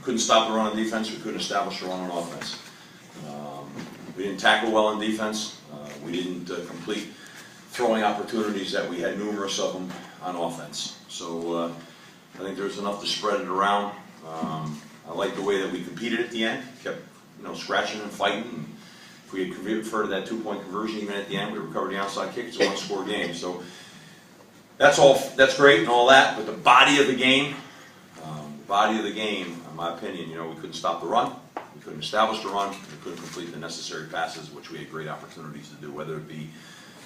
couldn't stop the run on defense, we couldn't establish a run on offense. We didn't tackle well on defense. We didn't complete throwing opportunities that we had numerous of them on offense. So I think there's enough to spread it around. I like the way that we competed at the end, kept scratching and fighting. And if we had converted that 2-point conversion even at the end, we recovered the onside kick. It's a one-score game. So that's great and all that, but the body of the game, in my opinion, we couldn't stop the run, we couldn't establish the run, we couldn't complete the necessary passes, which we had great opportunities to do, whether it be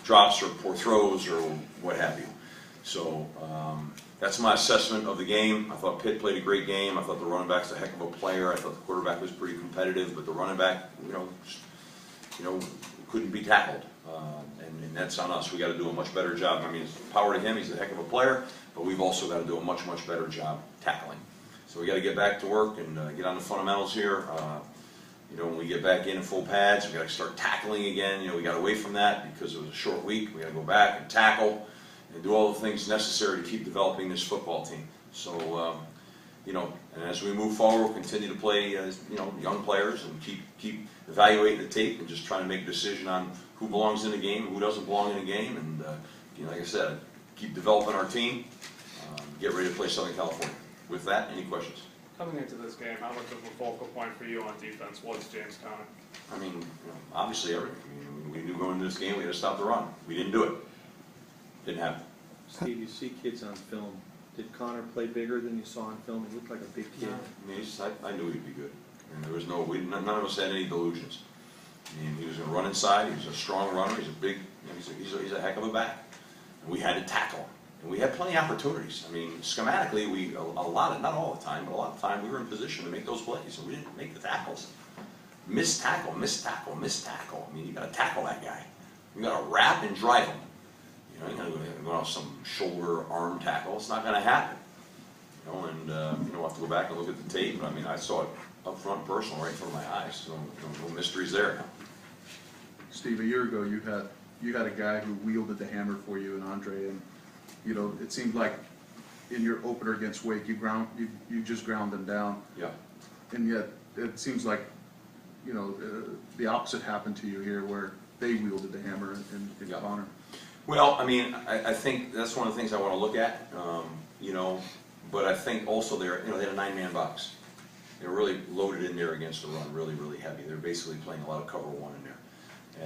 drops or poor throws or what have you. So that's my assessment of the game. I thought Pitt played a great game. I thought the running back's a heck of a player. I thought the quarterback was pretty competitive, but the running back, couldn't be tackled. And that's on us. We got to do a much better job. I mean, it's power to him. He's a heck of a player, but we've also got to do a much, much better job tackling. So we got to get back to work and get on the fundamentals here. When we get back in full pads, we got to start tackling again. We got away from that because it was a short week. We got to go back and tackle and do all the things necessary to keep developing this football team. So, and as we move forward, we'll continue to play, young players and keep evaluating the tape and just trying to make a decision on who belongs in the game and who doesn't belong in the game. And, like I said, keep developing our team, get ready to play Southern California. With that, any questions? Coming into this game, how much of a focal point for you on defense was James Conner? I mean, obviously everything. We knew going into this game we had to stop the run. We didn't do it. Didn't happen. Steve, you see kids on film. Did Conner play bigger than you saw on film? He looked like a big kid. I mean, I knew he'd be good. And there was none of us had any delusions. I mean, he was going to run inside. He was a strong runner. He's a big, he's a heck of a back. And we had to tackle him. And we had plenty of opportunities. I mean, schematically, not all the time, but a lot of the time, we were in position to make those plays, and we didn't make the tackles. Missed tackle. I mean, you got to tackle that guy. You got to wrap and drive him. You're not going to go off some shoulder arm tackle. It's not going to happen. We'll have to go back and look at the tape. But I mean, I saw it up front, personal, right in front of my eyes. So no mysteries there now. Steve, a year ago, you had a guy who wielded the hammer for you, and Andre, and it seemed like in your opener against Wake, you just ground them down. Yeah. And yet it seems like the opposite happened to you here, where they wielded the hammer in Conner. Well, I mean, I think that's one of the things I want to look at. But I think also they had a 9-man box. They were really loaded in there against the run, really, really heavy. They're basically playing a lot of cover one in there.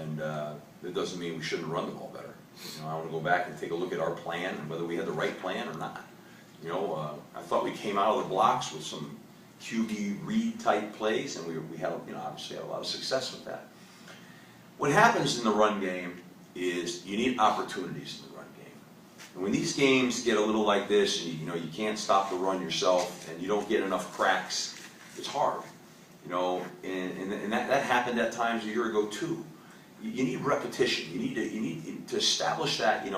And that doesn't mean we shouldn't run the ball better. I want to go back and take a look at our plan and whether we had the right plan or not. I thought we came out of the blocks with some QB read type plays, and we had, obviously had a lot of success with that. What happens in the run game is you need opportunities in the run game. And when these games get a little like this, and you can't stop the run yourself, and you don't get enough cracks, it's hard. And that happened at times a year ago too. You need repetition. You need to establish that. And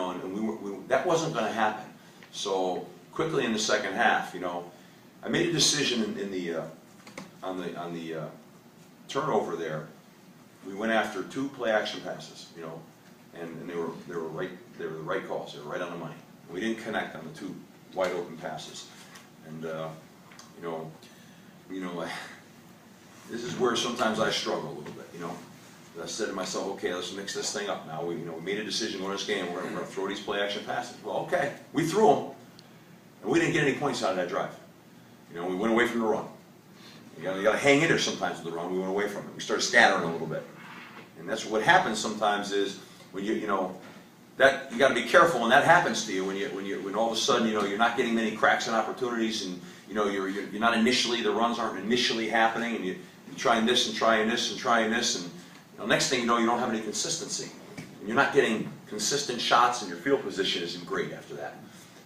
that wasn't going to happen. So quickly in the second half, I made a decision on the turnover there. We went after 2 play action passes, and they were the right calls. They were right on the money. We didn't connect on the 2 wide open passes, and this is where sometimes I struggle a little bit. I said to myself, okay, let's mix this thing up now. We made a decision going this game. We're going to throw these play action passes. Well, okay, we threw them, and we didn't get any points out of that drive. We went away from the run. You got to hang in there sometimes with the run. We went away from it. We started scattering a little bit, and that's what happens sometimes is when that you got to be careful when that happens to you. When all of a sudden you're not getting many cracks and opportunities, and you're not initially, the runs aren't initially happening, and you're trying this and trying this and trying this, and next thing you know, you don't have any consistency, and you're not getting consistent shots, and your field position isn't great after that.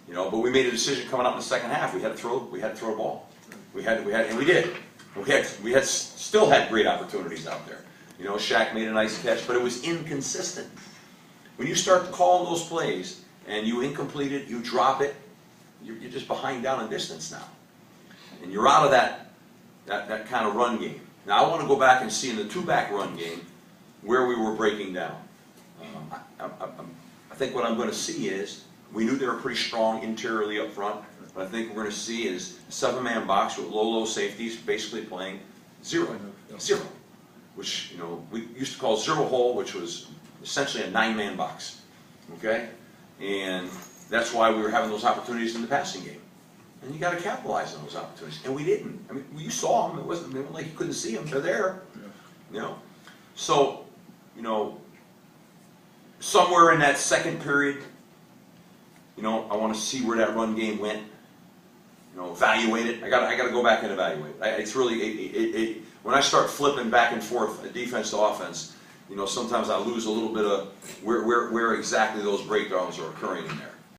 But we made a decision coming up in the second half. We had to throw a ball. We did. We still had great opportunities out there. Shaq made a nice catch, but it was inconsistent. When you start calling those plays and you incomplete it, you drop it, you're just behind down in distance now, and you're out of that kind of run game. Now I want to go back and see in the 2-back run game where we were breaking down. I think what I'm going to see is we knew they were pretty strong interiorly up front. what I think we're gonna see is a 7-man box with low safeties, basically playing zero, which, you know, we used to call zero hole, which was essentially a 9-man box, okay? And that's why we were having those opportunities in the passing game. And you gotta capitalize on those opportunities, and we didn't. I mean, you saw them, it wasn't like you couldn't see them, they're there, you know? So, you know, somewhere in that second period, you know, I wanna see where that run game went. You know, evaluate it. I gotta go back and evaluate it. It's really, when I start flipping back and forth defense to offense, you know, sometimes I lose a little bit of where exactly those breakdowns are occurring in there.